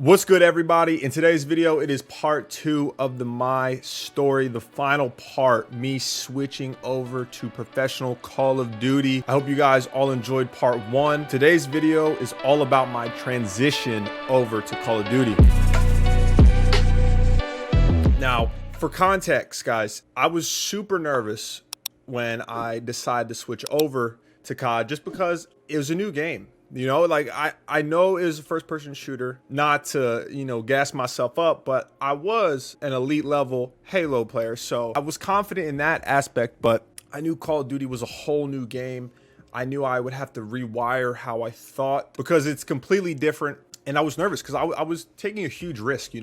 What's good, everybody? In today's video, it is part 2 of the My story, the final part, me switching over to professional Call of Duty. I hope you guys all enjoyed part 1. Today's video is all about my transition over to Call of Duty. Now, for context, guys, I was super nervous when I decided to switch over to COD just because it was a new game. You know, like I know it was a first person shooter, not to, gas myself up, but I was an elite level Halo player. So I was confident in that aspect, but I knew Call of Duty was a whole new game. I knew I would have to rewire how I thought because it's completely different. And I was nervous because I was taking a huge risk.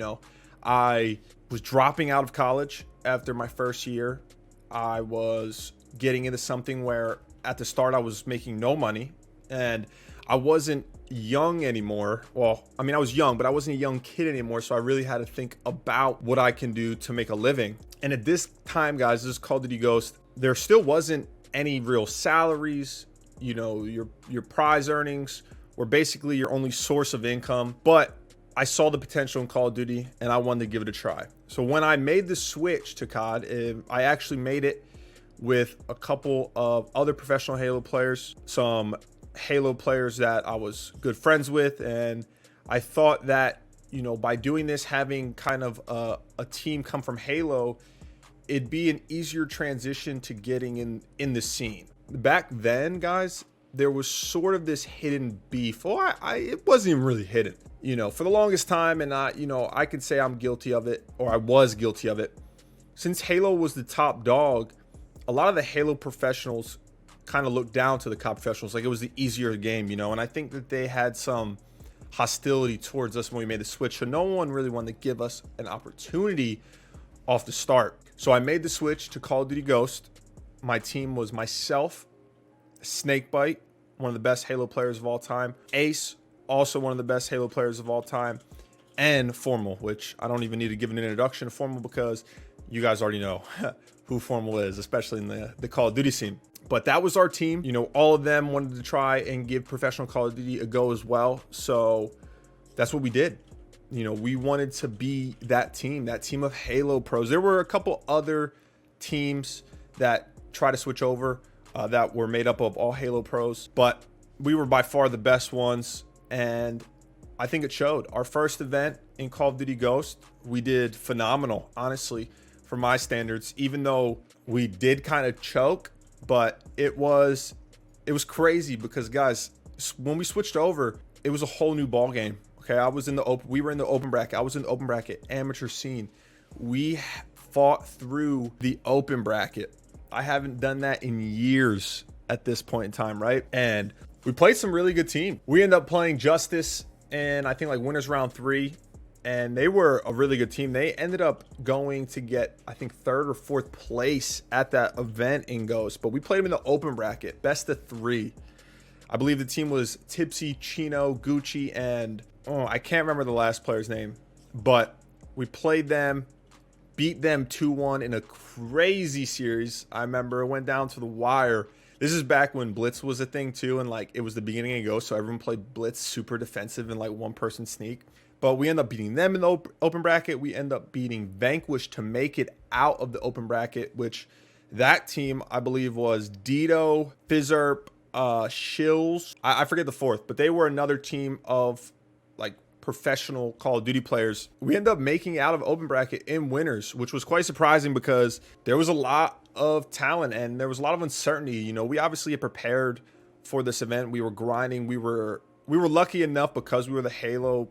I was dropping out of college after my first year. I was getting into something where at the start I was making no money and I wasn't young anymore. Well, I mean, I was young, but I wasn't a young kid anymore. So I really had to think about what I can do to make a living. And at this time, guys, this is Call of Duty Ghost. There still wasn't any real salaries. Your prize earnings were basically your only source of income. But I saw the potential in Call of Duty and I wanted to give it a try. So when I made the switch to COD, I actually made it with a couple of other professional Halo players, some Halo players that I was good friends with, and I thought that by doing this, having kind of a team come from Halo, it'd be an easier transition to getting in the scene. Back then, guys, there was sort of this hidden beef. Well, it wasn't even really hidden, for the longest time, and I could say I'm guilty of it, or I was guilty of it. Since Halo was the top dog, a lot of the Halo professionals kind of looked down to the COD professionals like it was the easier game, and I think that they had some hostility towards us when we made the switch, so no one really wanted to give us an opportunity off the start. So I made the switch to Call of Duty Ghost. My team was myself, Snakebite, one of the best Halo players of all time, Ace, also one of the best Halo players of all time, and Formal, which I don't even need to give an introduction to Formal because you guys already know who Formal is, especially in the Call of Duty scene. But that was our team. All of them wanted to try and give professional Call of Duty a go as well. So that's what we did. We wanted to be that team of Halo pros. There were a couple other teams that tried to switch over that were made up of all Halo pros, but we were by far the best ones. And I think it showed. Our first event in Call of Duty Ghost, we did phenomenal, honestly, for my standards, even though we did kind of choke. But it was crazy because, guys, when we switched over, it was a whole new ball game. Okay, we were in the open bracket. I was in the open bracket amateur scene. We fought through the open bracket. I haven't done that in years at this point in time, right? And we played some really good team. We ended up playing Justice and I think like winners round 3. And they were a really good team. They ended up going to get, I think, 3rd or 4th place at that event in Ghost. But we played them in the open bracket, best of 3. I believe the team was Tipsy, Chino, Gucci, and I can't remember the last player's name. But we played them, beat them 2-1 in a crazy series. I remember it went down to the wire. This is back when Blitz was a thing too, and like it was the beginning of Ghost, so everyone played Blitz super defensive and like one-person sneak. But we end up beating them in the open bracket. We end up beating Vanquish to make it out of the open bracket, which that team, I believe, was Dito, Fizzerp, Shills. I forget the 4th, but they were another team of like professional Call of Duty players. We end up making it out of open bracket in winners, which was quite surprising because there was a lot of talent and there was a lot of uncertainty. We obviously had prepared for this event. We were grinding. We were lucky enough because we were the Halo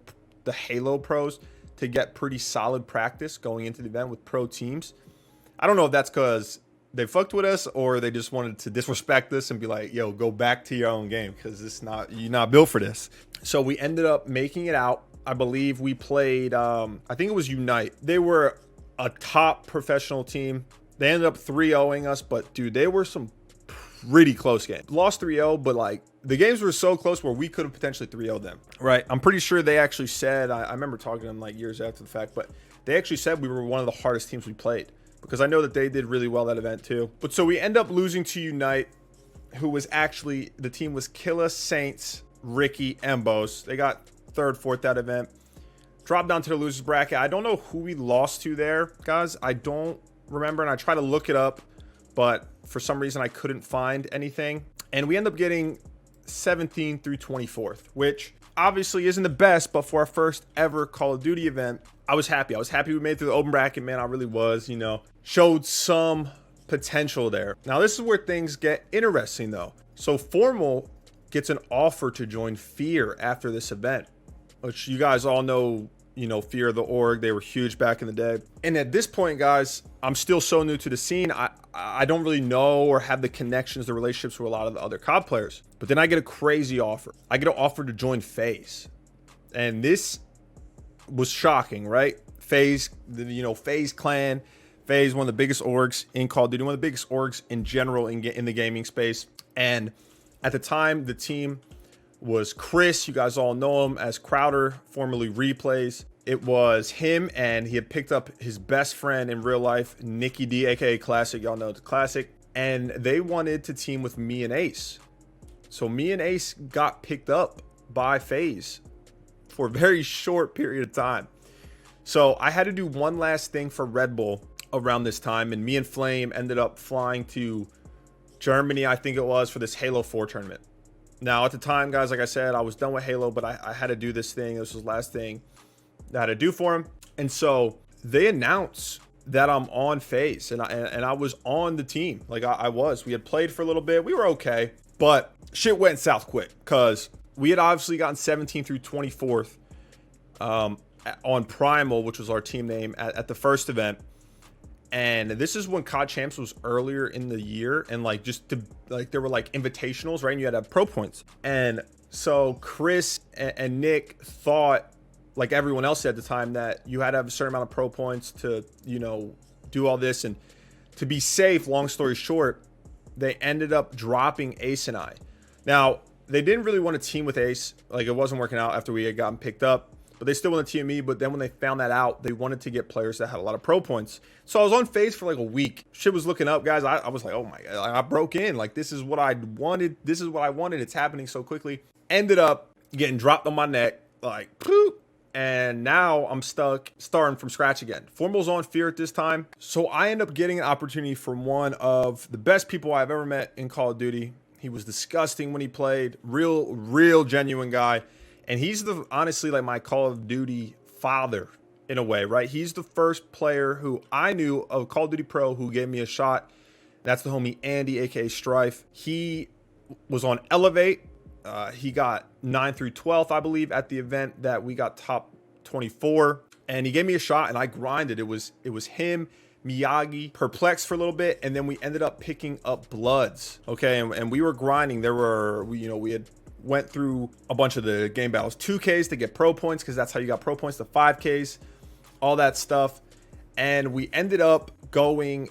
pros to get pretty solid practice going into the event with pro teams. I don't know if that's because they fucked with us or they just wanted to disrespect us and be like, yo, go back to your own game because you're not built for this. So we ended up making it out. I believe we played, I think it was Unite. They were a top professional team. They ended up 3-0ing us, but dude, they were some pretty close games. Lost 3-0, but like the games were so close where we could have potentially 3-0'd them, right? I'm pretty sure they actually said, I remember talking to them like years after the fact, but they actually said we were one of the hardest teams we played because I know that they did really well that event too. But so we end up losing to Unite, who was actually, the team was Killa, Saints, Ricky, and OAKBOYZ. They got 3rd, 4th that event. dropped down to the losers bracket. I don't know who we lost to there, guys. I don't remember, and I tried to look it up, but for some reason I couldn't find anything. And we end up getting 17th through 24th, which obviously isn't the best, but for our first ever Call of Duty event, I was happy. I was happy we made it through the open bracket, man. I really was, you know, showed some potential there. Now, this is where things get interesting, though. So Formal gets an offer to join Fear after this event, which you guys all know, you know, Fear the org. They were huge back in the day. And at this point, guys, I'm still so new to the scene. I don't really know or have the connections, the relationships with a lot of the other COD players. But then I get a crazy offer. I get an offer to join Faze. And this was shocking, right? Faze, you know, Faze clan. Faze, one of the biggest orgs in Call of Duty, one of the biggest orgs in general in the gaming space. And at the time, the team was Chris. You guys all know him as Crowder, formerly Replays. It was him, and he had picked up his best friend in real life, Nikki D, aka Classic. Y'all know the Classic. And they wanted to team with me and Ace. So me and Ace got picked up by Faze for a very short period of time. So I had to do one last thing for Red Bull around this time, and me and Flame ended up flying to Germany, I think it was, for this Halo 4 tournament. Now, at the time, guys, like I said, I was done with Halo, but I had to do this thing. This was the last thing that I had to do for him. And so they announced that I'm on Faze, and I was on the team. Like I was. We had played for a little bit. We were okay, but shit went south quick because we had obviously gotten 17th through 24th on Primal, which was our team name at the first event. And this is when COD Champs was earlier in the year, and like there were like invitationals, right? And you had to have pro points. And so Chris and Nick thought, like everyone else at the time, that you had to have a certain amount of pro points to, you know, do all this. And to be safe, long story short, they ended up dropping Ace and I. Now, they didn't really want to team with Ace. Like, it wasn't working out after we had gotten picked up. But they still wanted to team me. But then when they found that out, they wanted to get players that had a lot of pro points. So I was on Faze for like a week. Shit was looking up, guys. I was like, oh my God, I broke in. Like, this is what I wanted. This is what I wanted. It's happening so quickly. Ended up getting dropped on my neck. Like, poop. And now I'm stuck starting from scratch again. Formal's on Fear at this time. So I end up getting an opportunity from one of the best people I've ever met in Call of Duty. He was disgusting when he played. Real genuine guy. And he's honestly like my Call of Duty father in a way, right? He's the first player who I knew of Call of Duty Pro who gave me a shot. That's the homie Andy, aka Strife. He was on Elevate. He got 9th through 12th, I believe, at the event that we got top 24. And he gave me a shot, and I grinded. It was him, Miyagi, Perplex for a little bit, and then we ended up picking up Bloods. Okay, and we were grinding. We had went through a bunch of the game battles, 2Ks to get pro points, because that's how you got pro points, the 5Ks, all that stuff. And we ended up going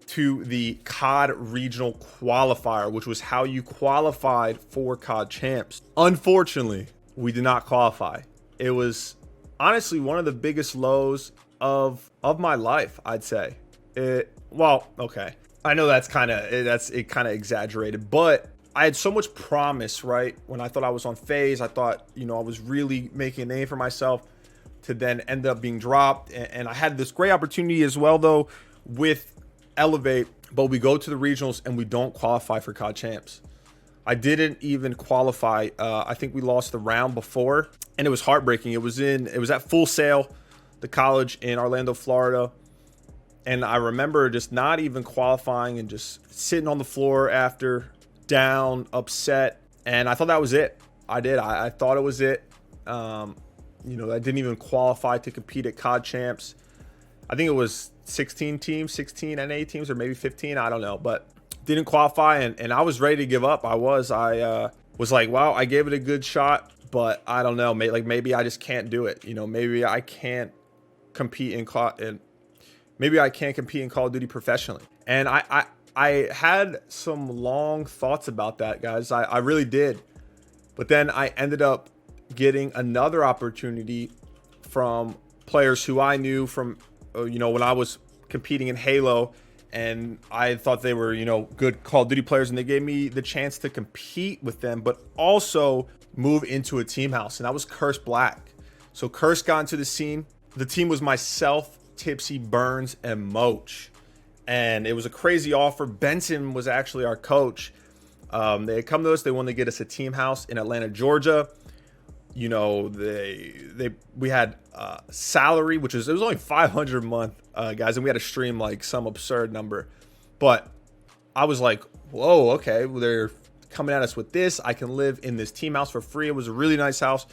to the COD regional qualifier, which was how you qualified for COD Champs. Unfortunately, we did not qualify. It was honestly one of the biggest lows of my life, I'd say. Okay. I know that's kind of exaggerated, but I had so much promise, right? When I thought I was on Faze, I thought, you know, I was really making a name for myself, to then end up being dropped. And I had this great opportunity as well, though, with Elevate, but we go to the regionals and we don't qualify for COD Champs. I didn't even qualify. I think we lost the round before, and it was heartbreaking. It was at Full Sail, the college in Orlando, Florida. And I remember just not even qualifying and just sitting on the floor after, down, upset. And I thought that was it. I thought it was it. I didn't even qualify to compete at COD Champs. I think it was 16 NA teams, or maybe 15. I don't know, but didn't qualify. And I was ready to give up. I was like, wow, I gave it a good shot, but I don't know. Maybe I just can't do it. You know, maybe I can't compete in Call of Duty professionally. And I had some long thoughts about that, guys. I really did. But then I ended up getting another opportunity from players who I knew from, when I was competing in Halo, and I thought they were, good Call of Duty players, and they gave me the chance to compete with them, but also move into a team house. And that was Curse Black. So Curse got into the scene. The team was myself, Tipsy, Burns, and Moach. And it was a crazy offer. Benson was actually our coach. They had come to us. They wanted to get us a team house in Atlanta, Georgia. You know, we had salary, it was only $500 a month, guys, and we had to stream like some absurd number. But I was like, whoa, okay, well, they're coming at us with this. I can live in this team house for free. It was a really nice house.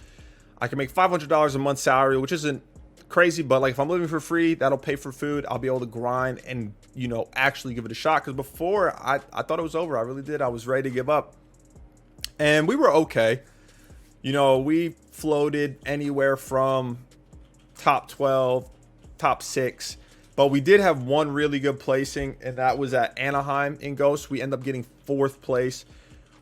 I can make $500 a month salary, which isn't crazy, but like if I'm living for free, that'll pay for food. I'll be able to grind and, you know, actually give it a shot. Because before I thought it was over. I really did. I was ready to give up. And we were okay. You know, we floated anywhere from top 12, top 6. But we did have one really good placing, and that was at Anaheim in Ghost. We ended up getting 4th place,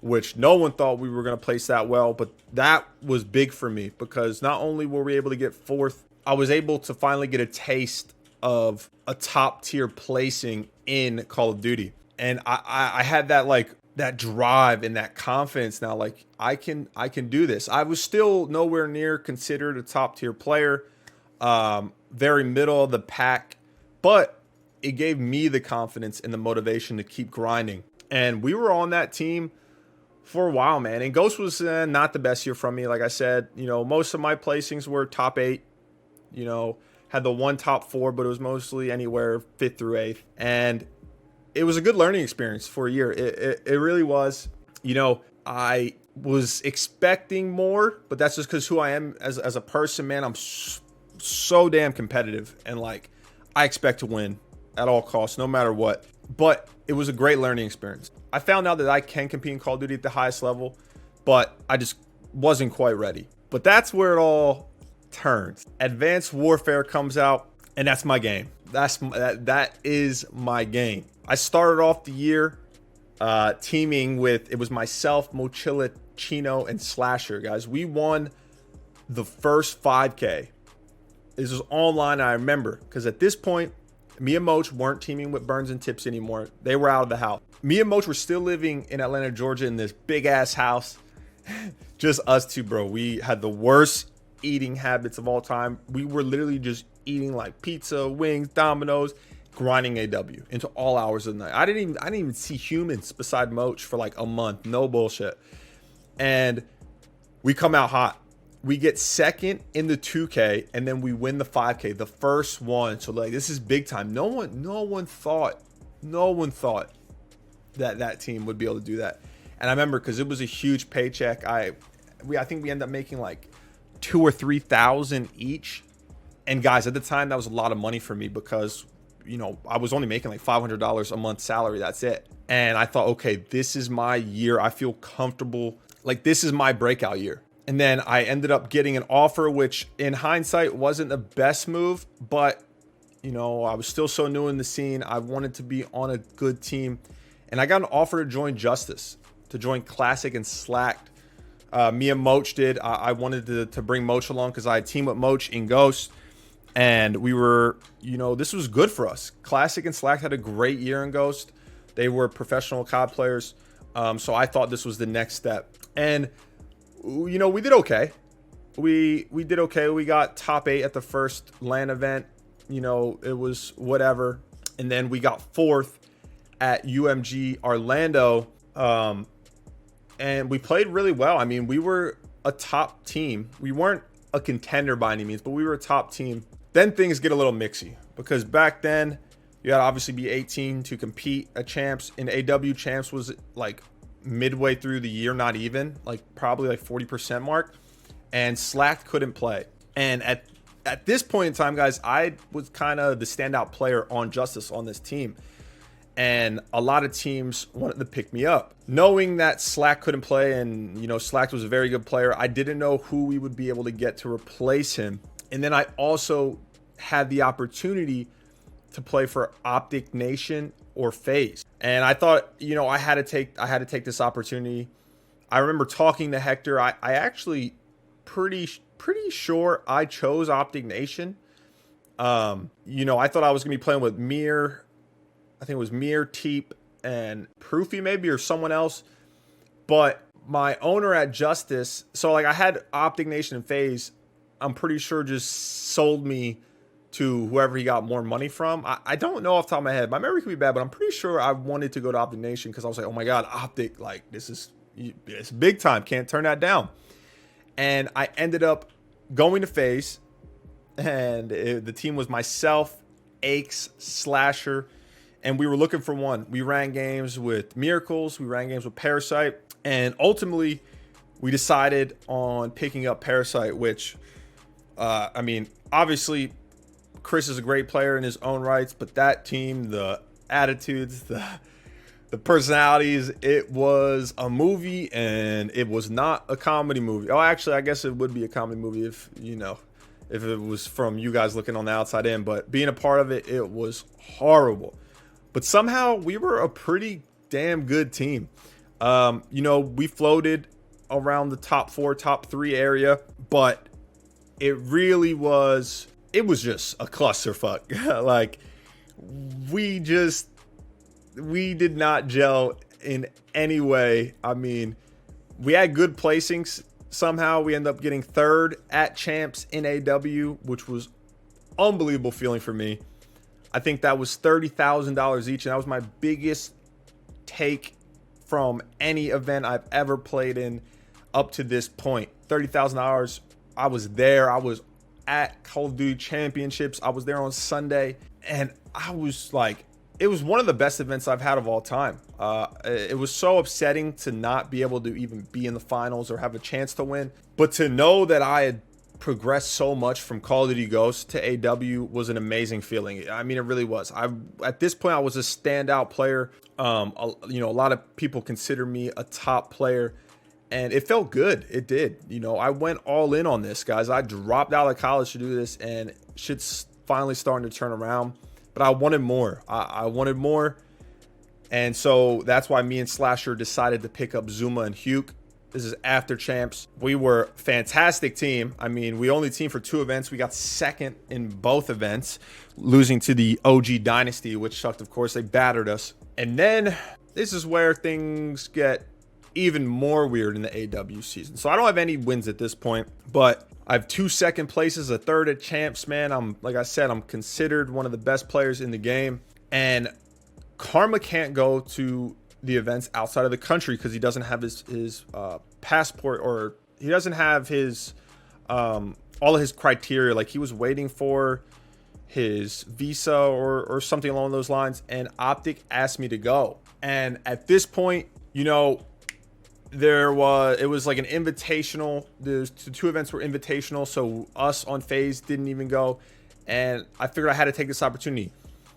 which no one thought we were going to place that well. But that was big for me because not only were we able to get 4th, I was able to finally get a taste of a top tier placing in Call of Duty. And I had that that drive and that confidence now, like I can do this. I was still nowhere near considered a top tier player, very middle of the pack, but it gave me the confidence and the motivation to keep grinding. And we were on that team for a while, man. And Ghost was not the best year from me. Like I said, you know, most of my placings were top 8, you know, had the one top 4, but it was mostly anywhere 5th through 8th. And it was a good learning experience for a year. It really was. You know, I was expecting more, but that's just because who I am as a person, man. I'm so damn competitive, and like I expect to win at all costs, no matter what. But it was a great learning experience. I found out that I can compete in Call of Duty at the highest level, but I just wasn't quite ready. But that's where it all turns. Advanced Warfare comes out, and that's my game. That is my game. I started off the year teaming with, it was myself, Mochilla, Chino, and Slasher, guys. We won the first 5K. This was online, I remember, because at this point, me and Moch weren't teaming with Burns and Tips anymore. They were out of the house. Me and Moch were still living in Atlanta, Georgia, in this big-ass house. Just us two, bro. We had the worst eating habits of all time. We were literally just eating like pizza, wings, Domino's, grinding AW into all hours of the night. I didn't even see humans beside Moch for like a month. No bullshit. And we come out hot. We get 2nd in the 2K, and then we win the 5K, the first one. So like this is big time. No one thought that team would be able to do that. And I remember because it was a huge paycheck. I think we ended up making like 2,000 or 3,000 each. And guys, at the time that was a lot of money for me because, you know, I was only making like $500 a month salary. That's it. And I thought, okay, this is my year. I feel comfortable. Like this is my breakout year. And then I ended up getting an offer, which in hindsight wasn't the best move, but you know, I was still so new in the scene. I wanted to be on a good team, and I got an offer to join Justice, to join Classic and Slacked. Me and Moch did. I wanted to bring Moch along because I had teamed with Moch in Ghost, and we were, you know, this was good for us. Classic and Slacked had a great year in Ghost. They were professional COD players, so I thought this was the next step. And you know, we did okay. We did okay. We got top 8 at the first LAN event. You know, it was whatever. And then we got 4th at UMG Orlando. And we played really well. I mean, we were a top team. We weren't a contender by any means, but we were a top team. Then things get a little mixy because back then you had to obviously be 18 to compete at Champs. And AW Champs was like midway through the year, not even, like probably like 40% mark, and Slack couldn't play. And at this point in time, guys, I was kind of the standout player on Justice on this team, and a lot of teams wanted to pick me up. Knowing that Slack couldn't play, and you know, Slack was a very good player, I didn't know who we would be able to get to replace him. And then I also had the opportunity to play for Optic Nation or Faze. And I thought, you know, I had to take this opportunity. I remember talking to Hector. I actually pretty sure I chose Optic Nation. You know, I thought I was gonna be playing with Mir. I think it was Mir, Teep, and Proofy maybe, or someone else. But my owner at Justice, so like I had Optic Nation and Faze. I'm pretty sure just sold me to whoever he got more money from. I don't know off the top of my head. My memory could be bad, but I'm pretty sure I wanted to go to Optic Nation because I was like, oh my God, Optic, like it's big time. Can't turn that down. And I ended up going to Faze, and the team was myself, Aches, Slasher, and we were looking for one. We ran games with Miracles, we ran games with Parasite, and ultimately we decided on picking up Parasite, which, I mean, obviously Chris is a great player in his own rights, but that team, the attitudes, the personalities, it was a movie, and it was not a comedy movie. Oh, actually, I guess it would be a comedy movie if, you know, if it was from you guys looking on the outside in, but being a part of it, it was horrible. But somehow we were a pretty damn good team. You know, we floated around the top 4, top 3 area, but it really was, it was just a clusterfuck. Like, we did not gel in any way. I mean, we had good placings. Somehow we ended up getting 3rd at champs in AW, which was unbelievable feeling for me. I think that was $30,000 each, and that was my biggest take from any event I've ever played in up to this point. $30,000. I was there. I was at Call of Duty Championships. I was there on Sunday, and I was like, it was one of the best events I've had of all time. It was so upsetting to not be able to even be in the finals or have a chance to win, but to know that I had progressed so much from Call of Duty Ghosts to AW was an amazing feeling. I mean, it really was. At this point, I was a standout player. You know, a lot of people consider me a top player, and it felt good. It did. You know, I went all in on this, guys. I dropped out of college to do this, and shit's finally starting to turn around. But I wanted more. I wanted more. And so that's why me and Slasher decided to pick up Zuma and Huke. This is after champs. We were a fantastic team. I mean, we only teamed for 2 events. We got 2nd in both events, losing to the OG Dynasty, which sucked, of course. They battered us. And then this is where things get even more weird in the AW season. So I don't have any wins at this point, but I have 2 second places, a 3rd at champs, man. Like I said, I'm considered one of the best players in the game. And Karma can't go to the events outside of the country because he doesn't have his passport, or he doesn't have his all of his criteria. Like, he was waiting for his visa or something along those lines, and Optic asked me to go. And at this point, you know, it was like an invitational. The 2 events were invitational, so us on Faze didn't even go, and I figured I had to take this opportunity.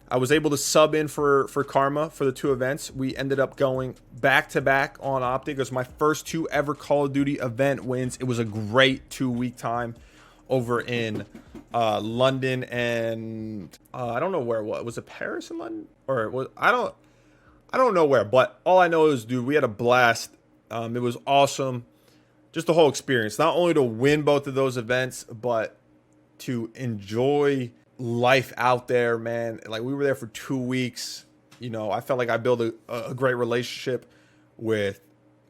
I was able to sub in for Karma for the 2 events. We ended up going back-to-back on Optic. It was my first 2 ever Call of Duty event wins. It was a great 2-week time over in London, and I don't know where it was. Was it Paris and London? Or it was, I don't know where, but all I know is, dude, we had a blast. It was awesome. Just the whole experience. Not only to win both of those events, but to enjoy life out there, man. Like, we were there for 2 weeks. You know, I felt like I built a great relationship with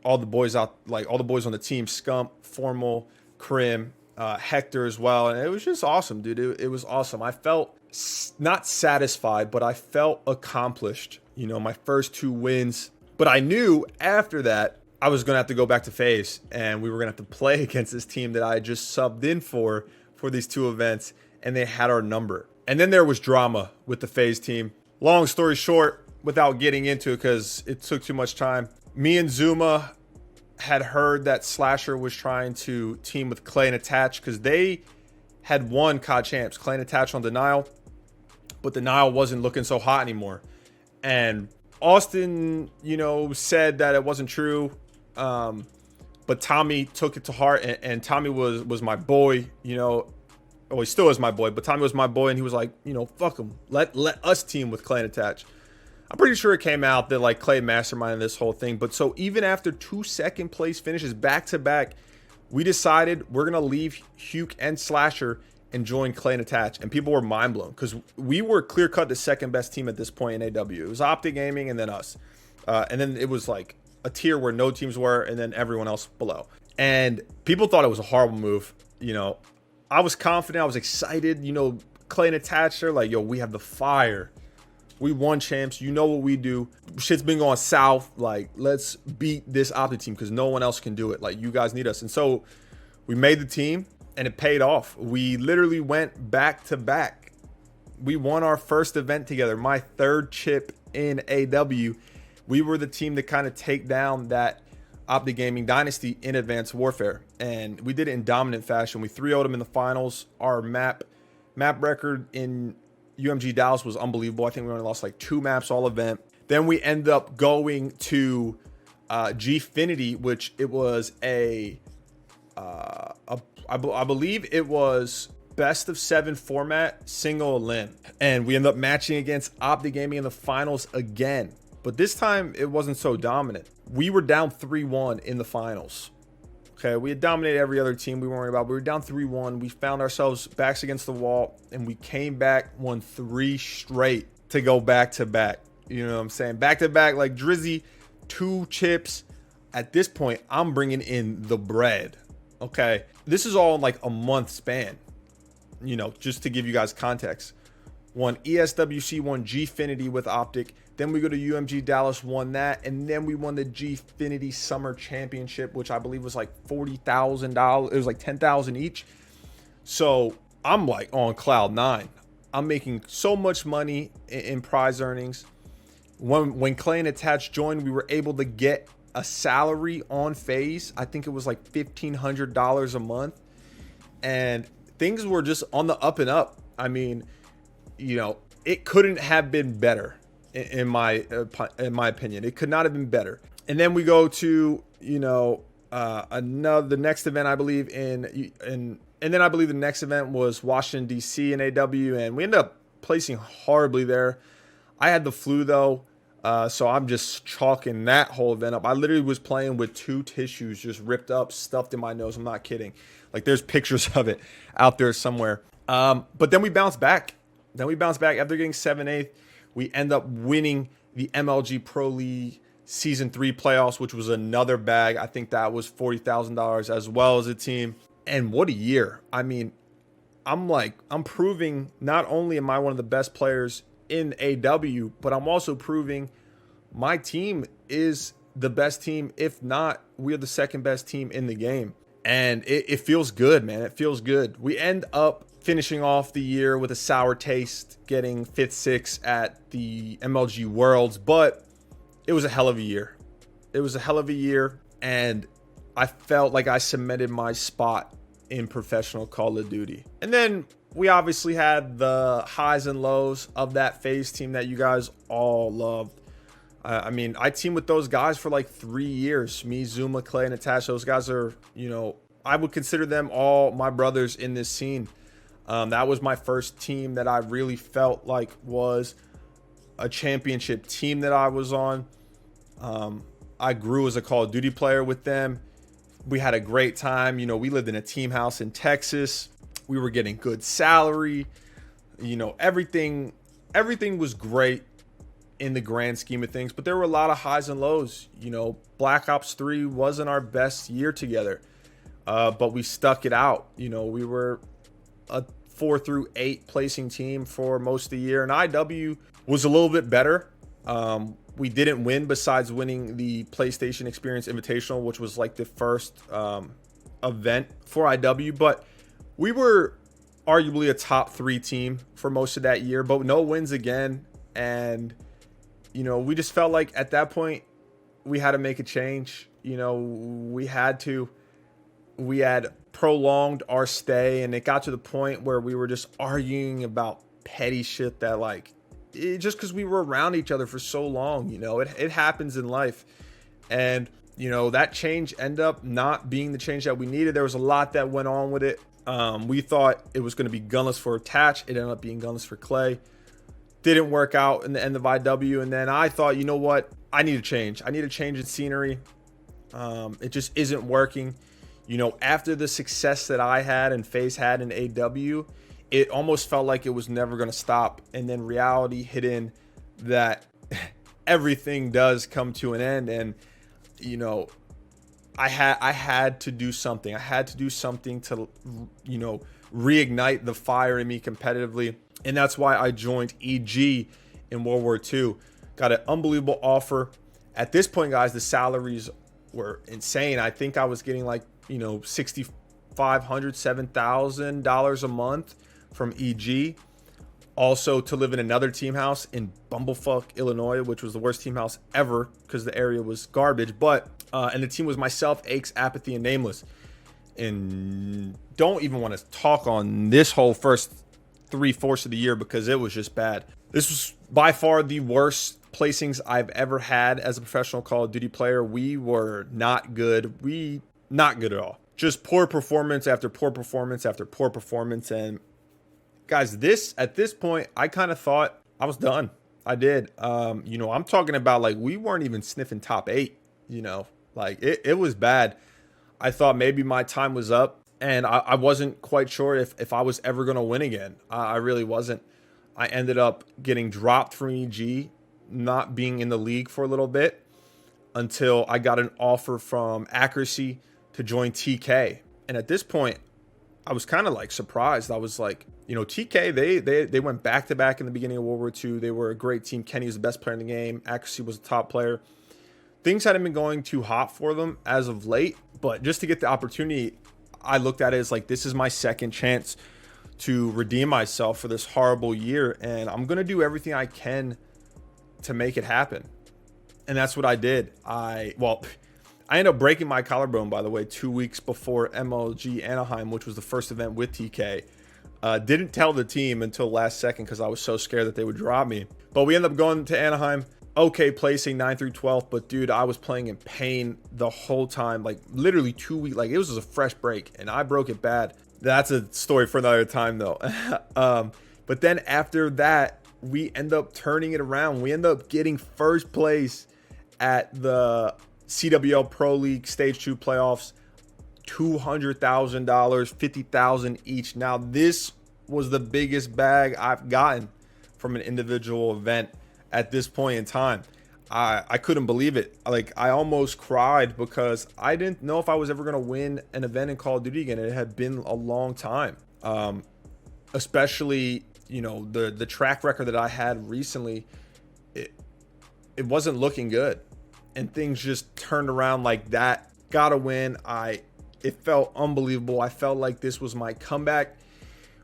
all the boys out, like all the boys on the team, Scump, Formal, Krim, Hector as well. And it was just awesome, dude. It was awesome. I felt not satisfied, but I felt accomplished, you know, my first 2 wins. But I knew after that, I was going to have to go back to Faze, and we were going to have to play against this team that I had just subbed in for these 2 events, and they had our number. And then there was drama with the Faze team. Long story short, without getting into it because it took too much time, me and Zuma had heard that Slasher was trying to team with Clay and Attach because they had won COD Champs. Clay and Attach on Denial, but Denial wasn't looking so hot anymore. And Austin, you know, said that it wasn't true. But Tommy took it to heart, and Tommy was my boy, you know. Oh, he still is my boy, but Tommy was my boy, and he was like, you know, fuck him. Let us team with Clay and Attach. I'm pretty sure it came out that, like, Clay masterminded this whole thing. But so even after 2 second place finishes back to back, we decided we're going to leave Huke and Slasher and join Clay and Attach. And people were mind blown because we were clear cut the second best team at this point in AW. It was Optic Gaming and then us. And then it was like a tier where no teams were, and then everyone else below. And people thought it was a horrible move. You know, I was confident. I was excited. You know, Clay and Attached, they're like, yo, we have the fire. We won champs. You know what we do. Shit's been going south. Like, let's beat this Optic team because no one else can do it. Like, you guys need us. And so we made the team, and it paid off. We literally went back to back. We won our first event together. My third chip in AW. We were the team to kind of take down that Optic Gaming dynasty in Advanced Warfare. And we did it in dominant fashion. We 3-0'd them in the finals. Our map record in UMG Dallas was unbelievable. I think we only lost like 2 maps all event. Then we end up going to Gfinity, which it was I believe it was best of 7 format, single elim. And we end up matching against Optic Gaming in the finals again. But this time it wasn't so dominant. We were down 3-1 in the finals. Okay, we had dominated every other team we weren't worried about. We were down 3-1. We found ourselves backs against the wall, and we came back, won 3 straight to go back to back. You know what I'm saying? Back to back, like Drizzy, 2 chips. At this point, I'm bringing in the bread. Okay, this is all in like a month span. You know, just to give you guys context. Won ESWC, won Gfinity with Optic. Then we go to UMG Dallas, won that. And then we won the Gfinity Summer Championship, which I believe was like $40,000. It was like $10,000 each. So I'm like on cloud 9. I'm making so much money in prize earnings. When Clay and Attached joined, we were able to get a salary on Faze. I think it was like $1,500 a month. And things were just on the up and up. I mean, you know, it couldn't have been better in my opinion. It could not have been better. And then we go to, you know, the next event, I believe and then I believe the next event was Washington DC in AW, and we ended up placing horribly there. I had the flu though, so I'm just chalking that whole event up. I literally was playing with 2 tissues just ripped up, stuffed in my nose. I'm not kidding. Like, there's pictures of it out there somewhere. But then we bounced back. After getting 7-8. We end up winning the MLG Pro League Season 3 playoffs, which was another bag. I think that was $40,000 as well as a team. And what a year. I mean, I'm proving not only am I one of the best players in AW, but I'm also proving my team is the best team. If not, we're the second best team in the game. And it feels good, man. It feels good. We end up finishing off the year with a sour taste, getting 5th, 6th at the MLG Worlds, but it was a hell of a year. And I felt like I cemented my spot in professional Call of Duty. And then we obviously had the highs and lows of that Faze team that you guys all loved. I mean, I teamed with those guys for like 3 years. Me, Zuma, Clay, and Attach. Those guys are, you know, I would consider them all my brothers in this scene. That was my first team that I really felt like was a championship team that I was on. I grew as a Call of Duty player with them. We had a great time. You know, we lived in a team house in Texas. We were getting good salary. You know, everything was great in the grand scheme of things, but there were a lot of highs and lows. You know, Black Ops 3 wasn't our best year together, but we stuck it out. You know, we were a 4 through 8 placing team for most of the year, and IW was a little bit better. We didn't win besides winning the PlayStation Experience Invitational, which was like the first event for IW, but we were arguably a top 3 team for most of that year, but no wins again. And you know, we just felt like at that point we had to make a change. You know, we had prolonged our stay, and it got to the point where we were just arguing about petty shit that like just because we were around each other for so long. You know, it happens in life. And you know, that change ended up not being the change that we needed. There was a lot that went on with it. We thought it was going to be gunless for Attach. It ended up being gunless for Clay. Didn't work out in the end of IW. And then I thought, you know what? I need a change. I need a change in scenery. It just isn't working. You know, after the success that I had and Faze had in AW, it almost felt like it was never going to stop. And then reality hit in that everything does come to an end. And, you know, I had to do something. I had to do something to, you know, reignite the fire in me competitively. And that's why I joined EG in World War II. Got an unbelievable offer. At this point, guys, the salaries were insane. I think I was getting like, you know, $6,500, $7,000 a month from EG. Also to live in another team house in Bumblefuck, Illinois, which was the worst team house ever because the area was garbage. But and the team was myself, Aches, Apathy, and Nameless. And don't even want to talk on this whole first 3/4 of the year because it was just bad. This was by far the worst placings I've ever had as a professional Call of Duty player. We were not good. Not good at all. Just poor performance after poor performance after poor performance. And guys, at this point, I kind of thought I was done. I did. You know, I'm talking about like we weren't even sniffing top 8, you know, like it was bad. I thought maybe my time was up, and I wasn't quite sure if I was ever going to win again. I really wasn't. I ended up getting dropped from EG, not being in the league for a little bit until I got an offer from Accuracy to join TK. And at this point, I was kind of like surprised. I was like, you know, TK, they went back-to-back in the beginning of World War II. They were a great team. Kenny was the best player in the game. Accuracy was the top player. Things hadn't been going too hot for them as of late, but just to get the opportunity, I looked at it as like, this is my second chance to redeem myself for this horrible year, and I'm going to do everything I can to make it happen. And that's what I did. I ended up breaking my collarbone, by the way, 2 weeks before MLG Anaheim, which was the first event with TK. Didn't tell the team until last second because I was so scared that they would drop me. But we ended up going to Anaheim. Okay, placing 9th through 12th, but dude, I was playing in pain the whole time, like literally 2 weeks. Like it was just a fresh break, and I broke it bad. That's a story for another time, though. But then after that, we end up turning it around. We end up getting first place at the CWL Pro League Stage 2 playoffs. $200,000, $50,000 each. Now, this was the biggest bag I've gotten from an individual event at this point in time. I couldn't believe it. Like, I almost cried because I didn't know if I was ever going to win an event in Call of Duty again. It had been a long time. Especially, you know, the track record that I had recently, it wasn't looking good. And things just turned around like that. Got to win. It felt unbelievable. I felt like this was my comeback.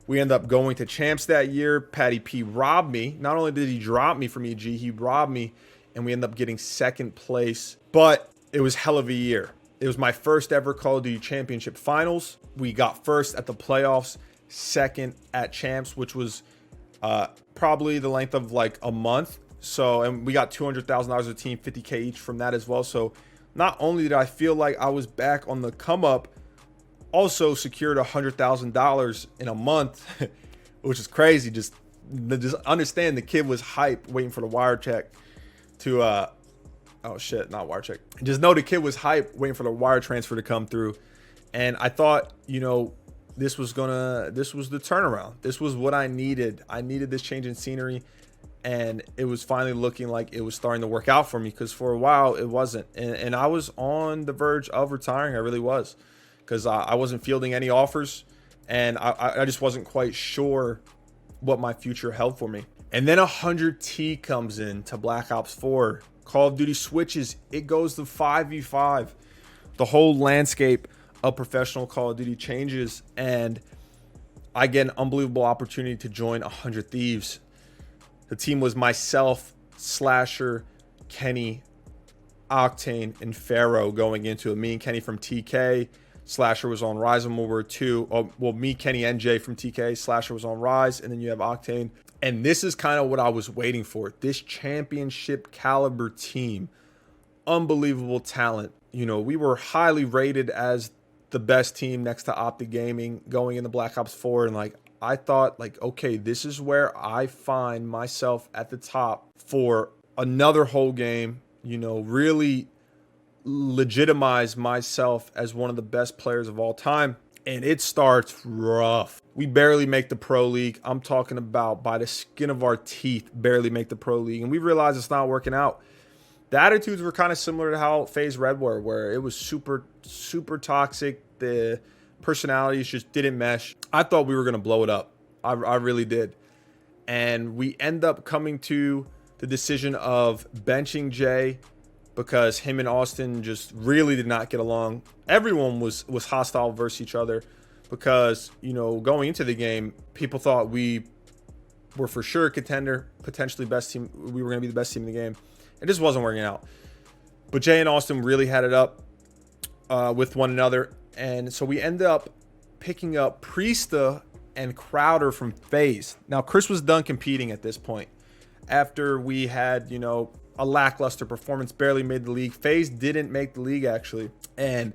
We ended up going to champs that year. Patty P robbed me. Not only did he drop me from EG, he robbed me, and we ended up getting second place. But it was hell of a year. It was my first ever Call of Duty Championship Finals. We got first at the playoffs, second at champs, which was probably the length of like a month. So, and we got $200,000 a team, $50K each from that as well. So not only did I feel like I was back on the come up, also secured $100,000 in a month, which is crazy. Just understand the kid was hype waiting for the wire check to, oh shit, not wire check. Just know the kid was hype waiting for the wire transfer to come through. And I thought, you know, this was the turnaround. This was what I needed. I needed this change in scenery. And it was finally looking like it was starting to work out for me, because for a while it wasn't. And I was on the verge of retiring. I really was, because I wasn't fielding any offers, and I just wasn't quite sure what my future held for me. And then 100T comes in to Black Ops 4. Call of Duty switches. It goes to 5v5. The whole landscape of professional Call of Duty changes, and I get an unbelievable opportunity to join 100 Thieves. The team was myself, Slasher, Kenny, Octane, and Pharaoh going into it. Me and Kenny from TK. Slasher was on Rise in World War II. Oh, well, me, Kenny, and Jay from TK. Slasher was on Rise, and then you have Octane. And this is kind of what I was waiting for. This championship caliber team. Unbelievable talent. You know, we were highly rated as the best team next to Optic Gaming going into Black Ops 4. And like, I thought, like, okay, this is where I find myself at the top for another whole game, you know, really legitimize myself as one of the best players of all time. And it starts rough. We barely make the Pro League. I'm talking about by the skin of our teeth, barely make the Pro League. And we realize it's not working out. The attitudes were kind of similar to how Faze Red were, where it was super super toxic. The personalities just didn't mesh. I thought we were going to blow it up. I really did. And we end up coming to the decision of benching Jay because him and Austin just really did not get along. Everyone was hostile versus each other because, going into the game, people thought we were for sure a contender, potentially best team. We were going to be the best team in the game. It just wasn't working out. But Jay and Austin really had it up with one another. And so we ended up picking up Priesta and Crowder from Faze. Now, Chris was done competing at this point. After we had, a lackluster performance, barely made the league. Faze didn't make the league, actually. And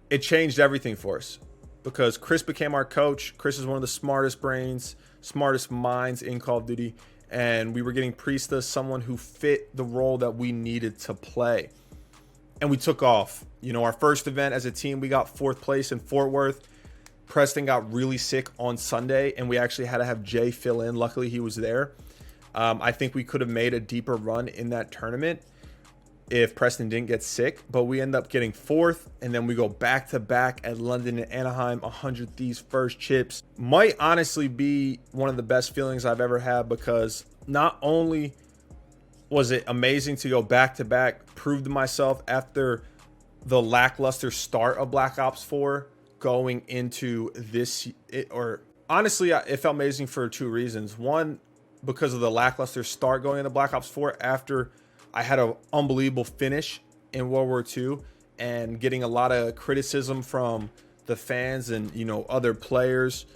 it changed everything for us because Chris became our coach. Chris is one of the smartest brains, smartest minds in Call of Duty. And we were getting Priesta, someone who fit the role that we needed to play. And we took off. Our first event as a team, we got 4th place in Fort Worth. Preston got really sick on Sunday, and we actually had to have Jay fill in. Luckily, he was there. I think we could have made a deeper run in that tournament if Preston didn't get sick, but we end up getting 4th, and then we go back-to-back at London and Anaheim, 100 Thieves first chips. Might honestly be one of the best feelings I've ever had because not only was it amazing to go back-to-back, prove to myself after the lackluster start of Black Ops 4, going into this, honestly, it felt amazing for 2 reasons. One, because of the lackluster start going into Black Ops 4 after I had an unbelievable finish in World War II and getting a lot of criticism from the fans and, other players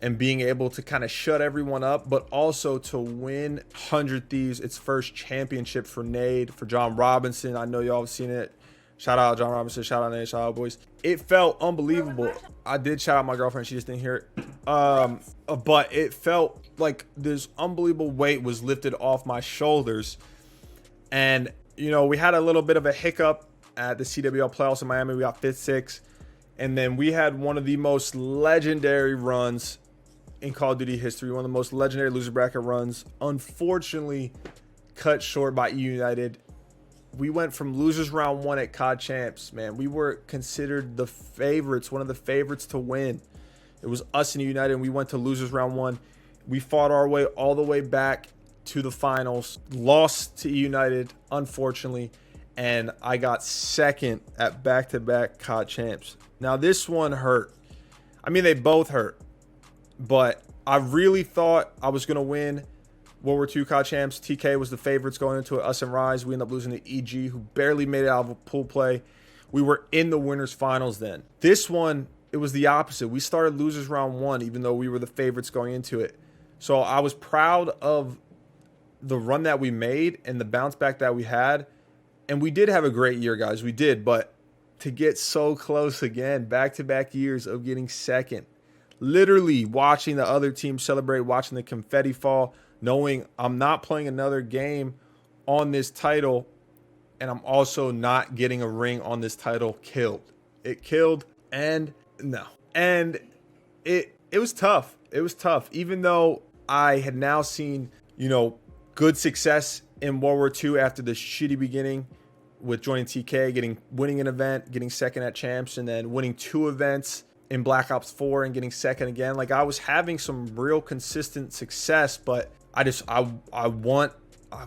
and being able to kind of shut everyone up, but also to win 100 Thieves, its first championship for Nade, for John Robinson. I know y'all have seen it. Shout out John Robinson, shout out Nate, shout out boys. It felt unbelievable. I did shout out my girlfriend, she just didn't hear it. But it felt like this unbelievable weight was lifted off my shoulders. And, we had a little bit of a hiccup at the CWL playoffs in Miami. We got 5th, 6th. And then we had one of the most legendary runs in Call of Duty history, one of the most legendary loser bracket runs. Unfortunately, cut short by EU United. We went from losers round 1 at COD Champs, man. We were considered the favorites, one of the favorites to win. It was us and United, and we went to losers round 1. We fought our way all the way back to the finals, lost to United, unfortunately, and I got 2nd at back-to-back COD Champs. Now, this one hurt. I mean, they both hurt, but I really thought I was going to win World War II COD Champs. TK was the favorites going into it. Us and Rise, we ended up losing to EG, who barely made it out of a pool play. We were in the winners finals then. This one, it was the opposite. We started losers round 1, even though we were the favorites going into it. So I was proud of the run that we made and the bounce back that we had. And we did have a great year, guys. We did. But to get so close again, back-to-back years of getting 2nd, literally watching the other team celebrate, watching the confetti fall, knowing I'm not playing another game on this title, and I'm also not getting a ring on this title, killed. It killed, and no. And it was tough. It was tough. Even though I had now seen, good success in World War II after the shitty beginning with joining TK, winning an event, getting 2nd at Champs, and then winning 2 events in Black Ops 4 and getting 2nd again. Like, I was having some real consistent success, but I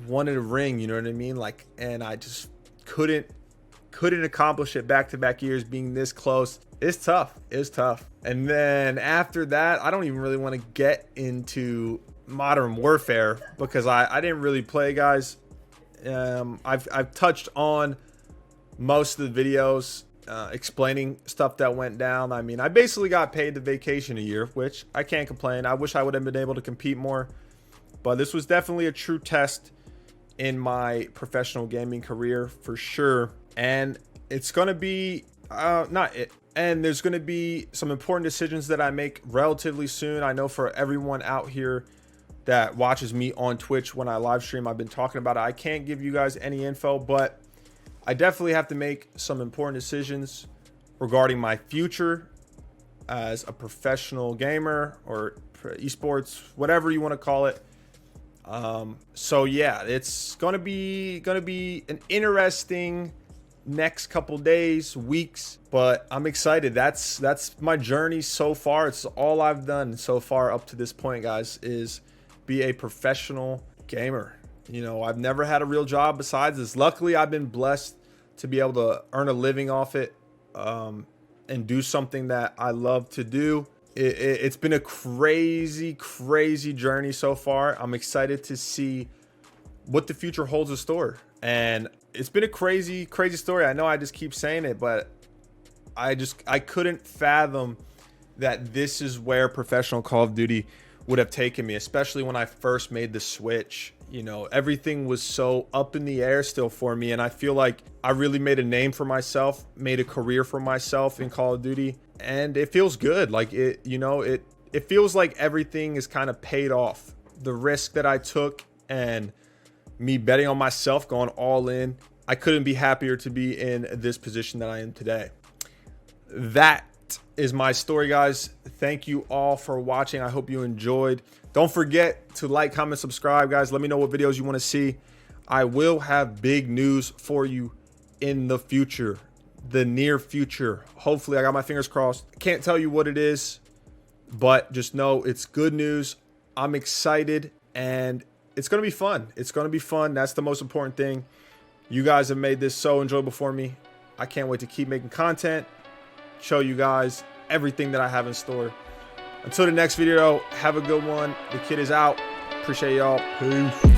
wanted a ring, you know what I mean? Like, and I just couldn't accomplish it back-to-back years being this close. It's tough. It's tough. And then after that, I don't even really want to get into Modern Warfare because I didn't really play, guys. I've touched on most of the videos explaining stuff that went down. I mean, I basically got paid the vacation a year, which I can't complain. I wish I would have been able to compete more, but this was definitely a true test in my professional gaming career for sure. And it's going to be and there's going to be some important decisions that I make relatively soon. I know for everyone out here that watches me on Twitch when I live stream, I've been talking about it. I can't give you guys any info, but I definitely have to make some important decisions regarding my future as a professional gamer or esports, whatever you want to call it. So yeah, it's gonna be an interesting next couple days, weeks, but I'm excited. That's my journey so far. It's all I've done so far up to this point, guys, is be a professional gamer. You know, I've never had a real job besides this. Luckily, I've been blessed to be able to earn a living off it, and do something that I love to do. It's been a crazy journey so far. I'm excited to see what the future holds in store. And it's been a crazy story. I know I just keep saying it, but I couldn't fathom that this is where professional Call of Duty would have taken me, especially when I first made the switch. You know, everything was so up in the air still for me, and I feel like I really made a name for myself, made a career for myself in Call of Duty, and it feels good. Like it, you know, it feels like everything is kind of paid off. The risk that I took and me betting on myself, going all in, I couldn't be happier to be in this position that I am today. That is my story, guys. Thank you all for watching. I hope you enjoyed. Don't forget to like, comment, subscribe, guys. Let me know what videos you want to see. I will have big news for you in the future, the near future. Hopefully, I got my fingers crossed. I can't tell you what it is, but just know it's good news. I'm excited, and it's going to be fun. It's going to be fun. That's the most important thing. You guys have made this so enjoyable for me. I can't wait to keep making content, show you guys everything that I have in store. Until the next video, have a good one. The kid is out. Appreciate y'all. Peace.